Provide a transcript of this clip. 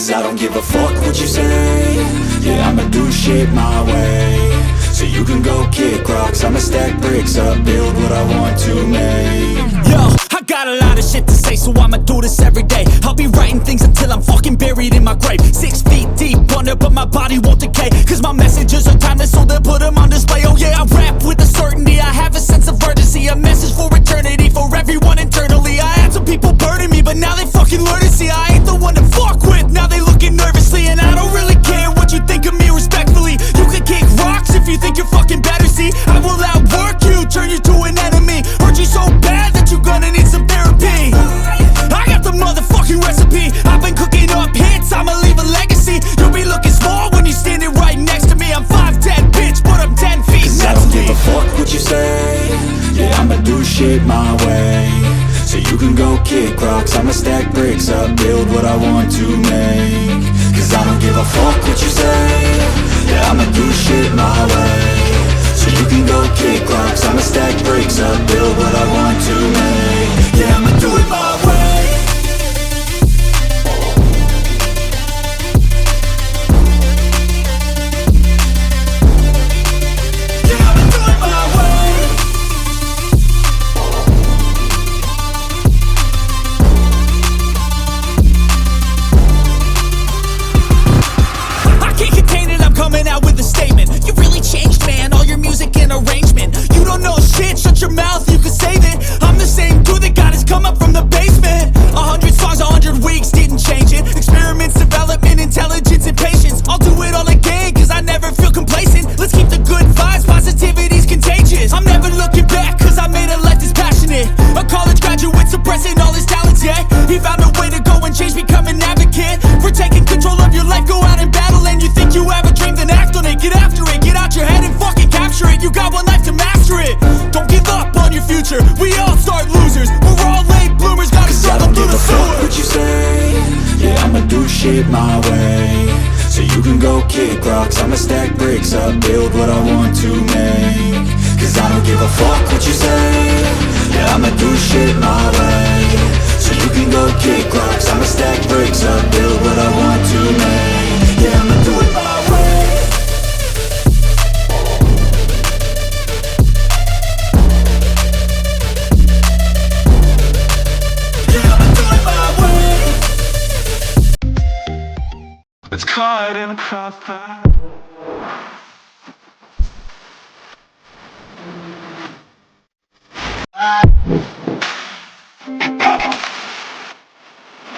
Cause I don't give a fuck what you say. Yeah, I'ma do shit my way. So you can go kick rocks, I'ma stack bricks up, build what I want to make. Yo, I got a lot of shit to say, so I'ma do this every day. I'll be writing things until I'm fucking buried in my grave. 6 feet deep under, but my body won't decay. Cause my messages are timeless, so they'll put them on display. Oh yeah, I rap with a certainty, I have a sense of urgency. A message for eternity, for everyone internally. I had some people burning me, but now they fucking learn to see I ain't the one to fuck with, now they looking nervously. And I don't really care what you think of me, respectfully. You can kick rocks if you think you're fucking better, see. I will outwork you, turn you to an enemy. Hurt you so bad that you're gonna need some therapy. I got the motherfucking recipe, I've been cooking up hits, I'ma leave a legacy. You'll be looking small when you're standing right next to me. I'm 5'10", bitch, but I'm 10 feet Cause next I don't to me. give a fuck what you say. Yeah, I'ma do shit my way. So you can go kick rocks, I'ma stack bricks up, build what I want to make. Cause I don't give a fuck what you say. Yeah, I'ma do shit my way. So you can go kick rocks, I'ma stack bricks up, build what I want to make. Yeah, I'ma do it my way. Coming out with a statement. You really changed, man, all your music and arrangement. You don't know shit, shut your mouth, you can save it. I'm the same dude that got his come up from the basement. 100 songs, 100 weeks, didn't change it. Experiments, development, intelligence, and patience. I'll do it all again, cause I never feel complacent. Let's keep the good vibes, positivity's contagious. I'm never looking back, cause I made a life that's passionate. A college graduate suppressing all his talents, yeah. He found a way to go and change, become an advocate. For taking control of your life, go out and battle. And you think you have a dream, then act on it. Get after it, get out your head and fucking capture it. You got one life to master it. Don't give up on your future, we all start losers. We're all late bloomers, gotta struggle through the sewer. What you say? Yeah, I'ma do shit my way. So you can go kick rocks, I'ma stack bricks up, build what I want to make. Cause I don't give a fuck what you say. Yeah, I'ma do shit my way. So you can go kick rocks, I'ma stack bricks up, build what I want to make. Yeah, I'ma do it my way. Yeah, I'ma do it my way. It's caught in a crossfire.